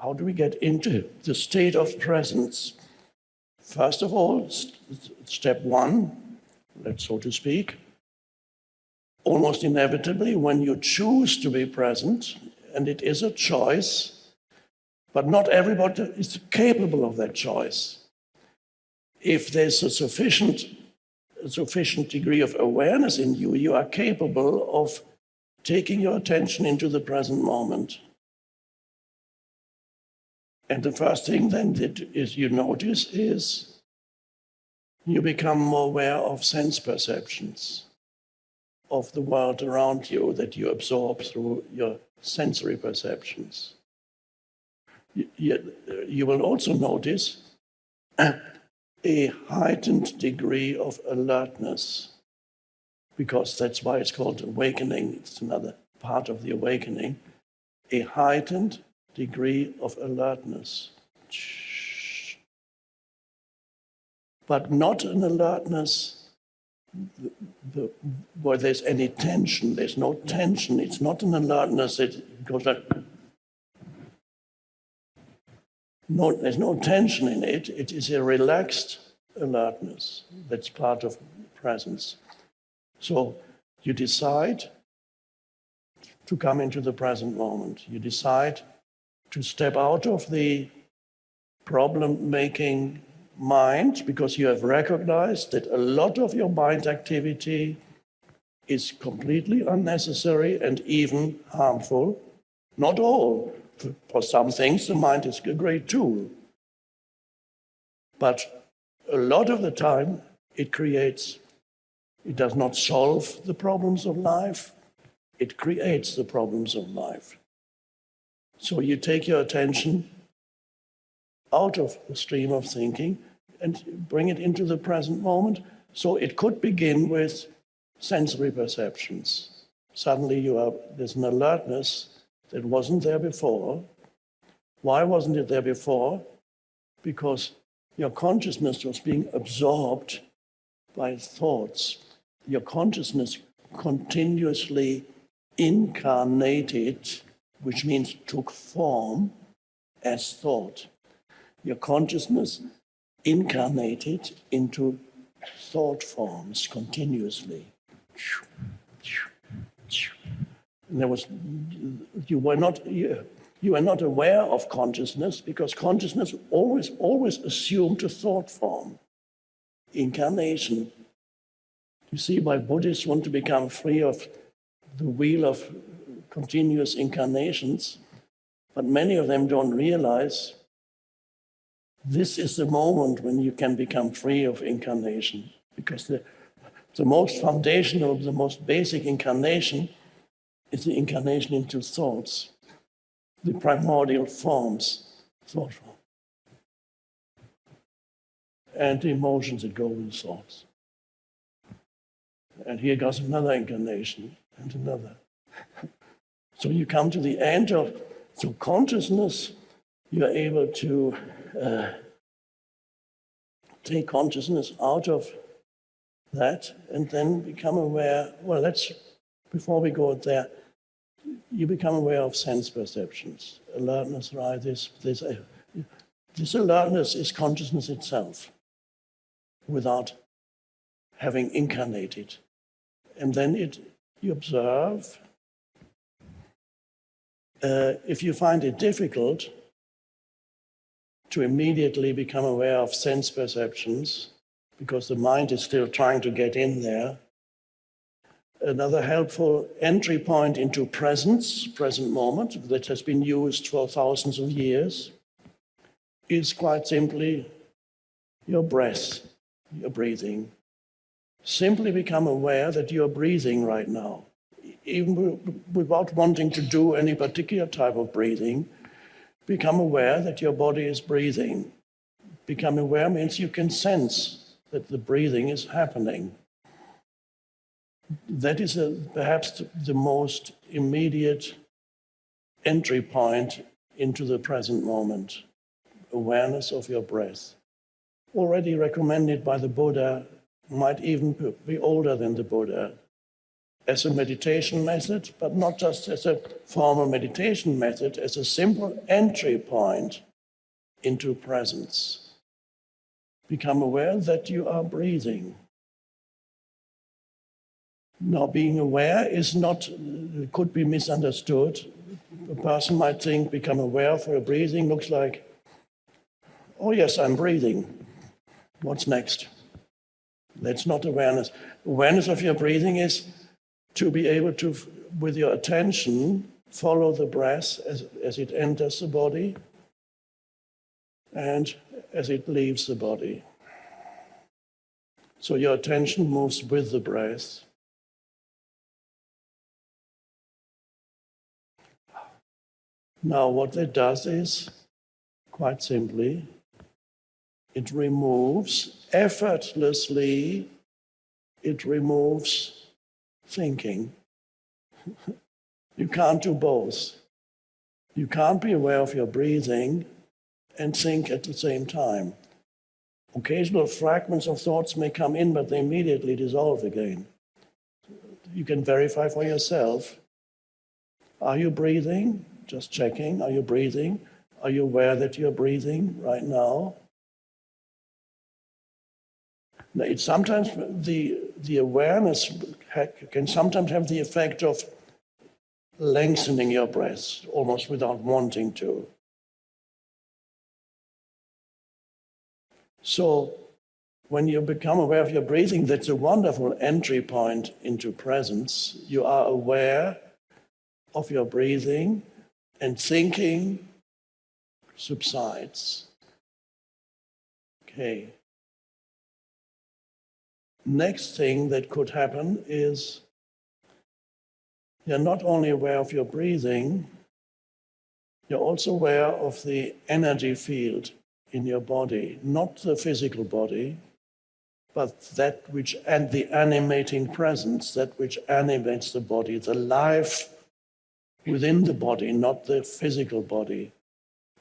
how do we get into the state of presence? First of all, step one, so to speak, almost inevitably, when you choose to be present, and it is a choice, but not everybody is capable of that choice. If there's a sufficient degree of awareness in you, you are capable of taking your attention into the present moment. And the first thing then that is you notice is you become more aware of sense perceptions of the world around you that you absorb through your sensory perceptions. You will also notice a heightened degree of alertness, because that's why it's called awakening. It's another part of the awakening. A heightened degree of alertness. But not an alertness where there's any tension. There's no tension. It's not an alertness that goes like... No, there's no tension in it. It is a relaxed alertness that's part of presence. So you decide to come into the present moment. You decide to step out of the problem-making mind, because you have recognized that a lot of your mind activity is completely unnecessary and even harmful. Not all. For some things, the mind is a great tool. But a lot of the time, it does not solve the problems of life, it creates the problems of life. So you take your attention out of the stream of thinking and bring it into the present moment. So it could begin with sensory perceptions. Suddenly there's an alertness that wasn't there before. Why wasn't it there before? Because your consciousness was being absorbed by thoughts. Your consciousness continuously incarnated, which means took form as thought. Your consciousness incarnated into thought forms continuously. And you were not aware of consciousness, because consciousness always assumed a thought form, incarnation. You see why Buddhists want to become free of the wheel of continuous incarnations, but many of them don't realize this is the moment when you can become free of incarnation, because the most foundational, the most basic incarnation is the incarnation into thoughts, the primordial forms, thought form, and the emotions that go with thoughts. And here goes another incarnation, and another. So you come to the end of consciousness. You're able to take consciousness out of that and then become aware. Well, before we go there, you become aware of sense perceptions. Alertness, right? This alertness is consciousness itself, without having incarnated. And then you observe. If you find it difficult to immediately become aware of sense perceptions, because the mind is still trying to get in there, another helpful entry point into present moment, that has been used for thousands of years, is quite simply your breath, your breathing. Simply become aware that you're breathing right now, even without wanting to do any particular type of breathing. Become aware that your body is breathing. Become aware means you can sense that the breathing is happening. That is perhaps the most immediate entry point into the present moment. Awareness of your breath. Already recommended by the Buddha, might even be older than the Buddha. as a meditation method, but not just as a formal meditation method, as a simple entry point into presence. Become aware that you are breathing. Now, being aware could be misunderstood. A person might think, become aware of your breathing looks like, oh yes, I'm breathing. What's next? That's not awareness. Awareness of your breathing is to be able to, with your attention, follow the breath as it enters the body and as it leaves the body. So your attention moves with the breath. Now what that does is, quite simply, it removes, effortlessly, it removes thinking. You can't do both. You can't be aware of your breathing and think at the same time. Occasional fragments of thoughts may come in, but they immediately dissolve again. You can verify for yourself. Are you breathing? Just checking. Are you breathing? Are you aware that you're breathing right now? Now, it's sometimes the awareness can sometimes have the effect of lengthening your breath, almost without wanting to. So when you become aware of your breathing, that's a wonderful entry point into presence. You are aware of your breathing, and thinking subsides. Okay. Next thing that could happen is you're not only aware of your breathing, you're also aware of the energy field in your body, not the physical body, but that which, and the animating presence, that which animates the body, the life within the body, not the physical body.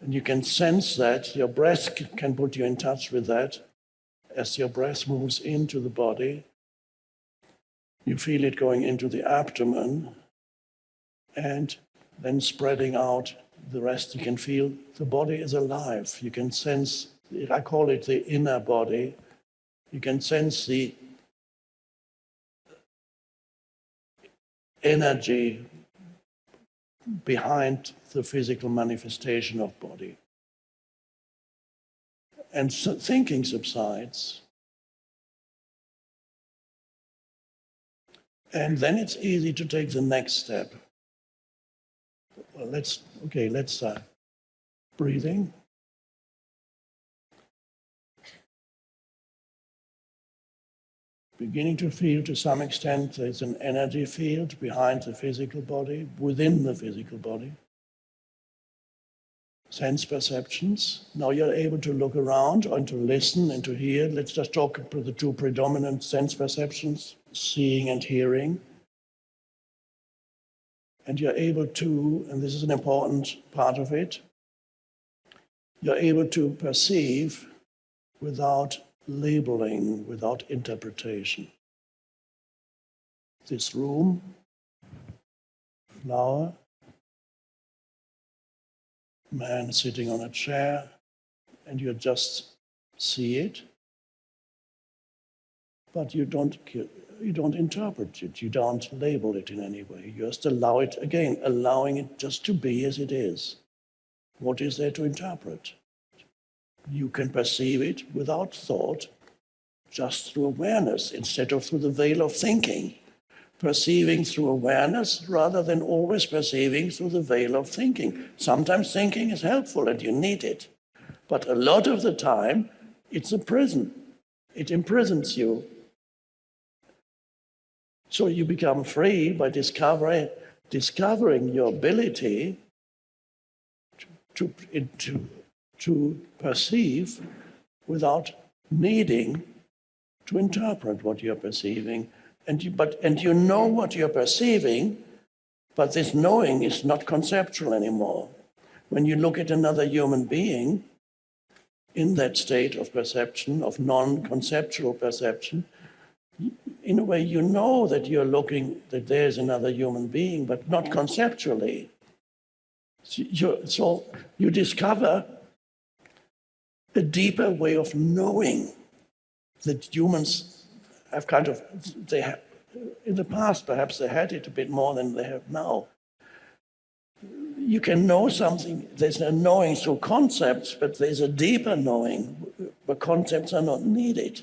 And you can sense that. Your breath can put you in touch with that. As your breath moves into the body, you feel it going into the abdomen and then spreading out the rest. You can feel the body is alive. You can sense, I call it the inner body. You can sense the energy behind the physical manifestation of body. And so thinking subsides. And then it's easy to take the next step. Well, let's start. Breathing. Beginning to feel, to some extent, there's an energy field behind the physical body, within the physical body. Sense perceptions. Now you're able to look around and to listen and to hear. Let's just talk about the two predominant sense perceptions, seeing and hearing. And you're able to, and this is an important part of it, you're able to perceive without labeling, without interpretation. This room, flower, man sitting on a chair, and you just see it, but you don't interpret it, you don't label it in any way. You just allow it, again, allowing it just to be as it is. What is there to interpret? You can perceive it without thought, just through awareness, instead of through the veil of thinking. Perceiving through awareness rather than always perceiving through the veil of thinking. Sometimes thinking is helpful and you need it, but a lot of the time it's a prison. It imprisons you. So you become free by discovering your ability to perceive without needing to interpret what you're perceiving. And you know what you're perceiving, but this knowing is not conceptual anymore. When you look at another human being in that state of perception, of non-conceptual perception, in a way, you know that you're looking, that there's another human being, but not conceptually. So you discover a deeper way of knowing that humans have in the past, perhaps they had it a bit more than they have now. You can know something, there's a knowing through concepts, but there's a deeper knowing where concepts are not needed.